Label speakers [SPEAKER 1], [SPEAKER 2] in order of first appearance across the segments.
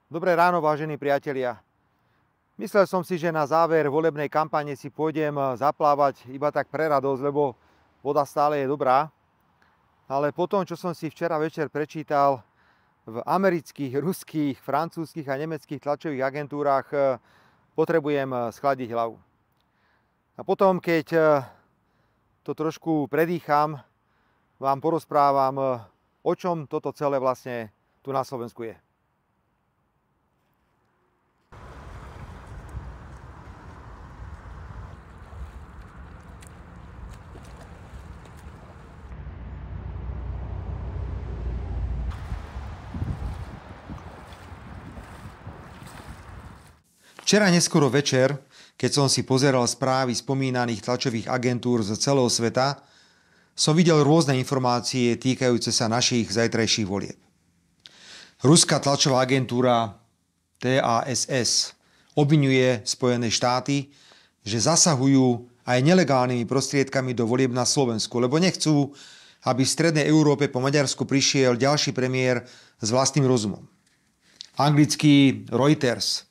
[SPEAKER 1] Dobré ráno, vážení priatelia. Myslel som si, že na záver volebnej kampane si pôjdem zaplávať iba tak pre radosť, lebo voda stále je dobrá. Ale po tom, čo som si včera večer prečítal v amerických, ruských, francúzskych a nemeckých tlačových agentúrach, potrebujem schladiť hlavu. A potom, keď to trošku predýcham, vám porozprávam, o čom toto celé vlastne tu na Slovensku je. Včera neskoro večer, keď som si pozeral správy spomínaných tlačových agentúr z celého sveta, som videl rôzne informácie týkajúce sa našich zajtrajších volieb. Ruská tlačová agentúra TASS obviňuje Spojené štáty, že zasahujú aj nelegálnymi prostriedkami do volieb na Slovensku, lebo nechcú, aby v strednej Európe po Maďarsku prišiel ďalší premiér s vlastným rozumom. Anglický Reuters,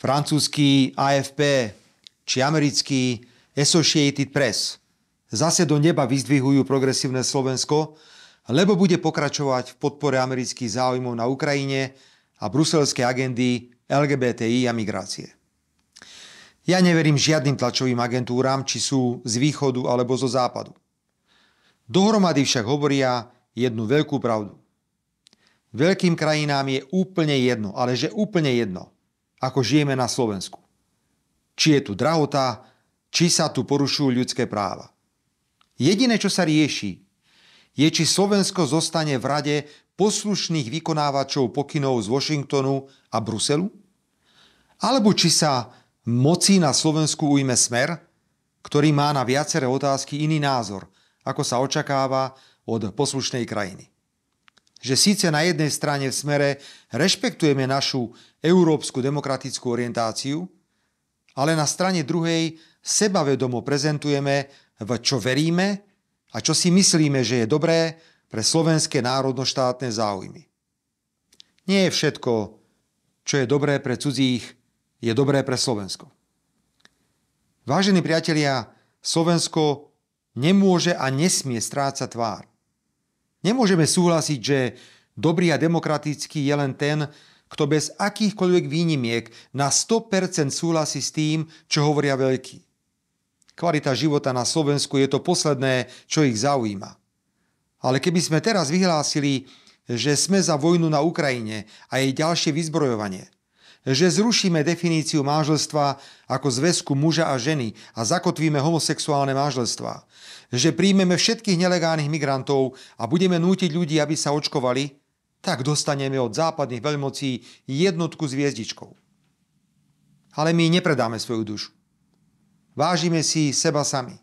[SPEAKER 1] francúzsky AFP či americký Associated Press zase do neba vyzdvihujú progresívne Slovensko, lebo bude pokračovať v podpore amerických záujmov na Ukrajine a bruselskej agendy LGBTI a migrácie. Ja neverím žiadnym tlačovým agentúram, či sú z východu alebo zo západu. Dohromady však hovoria jednu veľkú pravdu. Veľkým krajinám je úplne jedno, ale že úplne jedno, ako žijeme na Slovensku. Či je tu drahota, či sa tu porušujú ľudské práva. Jediné, čo sa rieši, je, či Slovensko zostane v rade poslušných vykonávačov pokynov z Washingtonu a Bruselu, alebo či sa moci na Slovensku ujme Smer, ktorý má na viaceré otázky iný názor, ako sa očakáva od poslušnej krajiny. Že síce na jednej strane v Smere rešpektujeme našu európsku demokratickú orientáciu, ale na strane druhej sebavedomo prezentujeme, v čo veríme a čo si myslíme, že je dobré pre slovenské národnoštátne záujmy. Nie je všetko, čo je dobré pre cudzích, je dobré pre Slovensko. Vážení priatelia, Slovensko nemôže a nesmie strácať tvár. Nemôžeme súhlasiť, že dobrý a demokratický je len ten, kto bez akýchkoľvek výnimiek na 100% súhlasí s tým, čo hovoria veľkí. Kvalita života na Slovensku je to posledné, čo ich zaujíma. Ale keby sme teraz vyhlásili, že sme za vojnu na Ukrajine a jej ďalšie vyzbrojovanie, že zrušíme definíciu manželstva ako zväzku muža a ženy a zakotvíme homosexuálne manželstvá, že príjmeme všetkých nelegálnych migrantov a budeme nútiť ľudí, aby sa očkovali, tak dostaneme od západných veľmocí jednotku s hviezdičkou. Ale my nepredáme svoju dušu. Vážime si seba sami.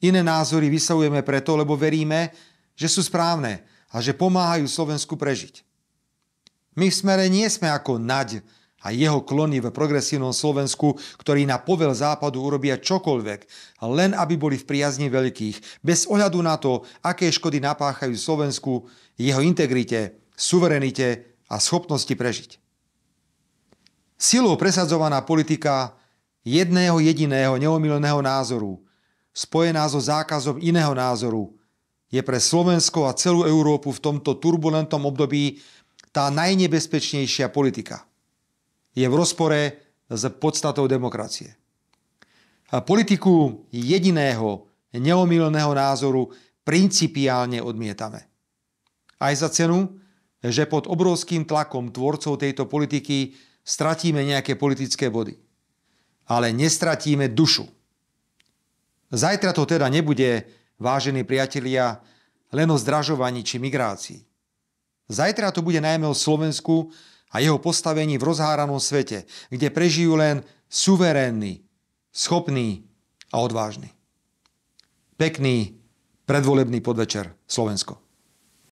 [SPEAKER 1] Iné názory vyslovujeme preto, lebo veríme, že sú správne a že pomáhajú Slovensku prežiť. My v Smere nie sme ako Naď a jeho klony v progresívnom Slovensku, ktorí na povel západu urobia čokoľvek, len aby boli v priazni veľkých, bez ohľadu na to, aké škody napáchajú Slovensku, jeho integrite, suverenite a schopnosti prežiť. Silou presadzovaná politika jedného jediného neomylného názoru, spojená so zákazom iného názoru, je pre Slovensko a celú Európu v tomto turbulentnom období tá najnebezpečnejšia politika. Je v rozpore s podstatou demokracie. A politiku jediného neomylného názoru principiálne odmietame. Aj za cenu, že pod obrovským tlakom tvorcov tejto politiky stratíme nejaké politické body. Ale nestratíme dušu. Zajtra to teda nebude, vážení priatelia, len o zdražovaní či migrácii. Zajtra to bude najmä o Slovensku a jeho postavení v rozháranom svete, kde prežijú len suverénni, schopní a odvážni. Pekný predvolebný podvečer, Slovensko.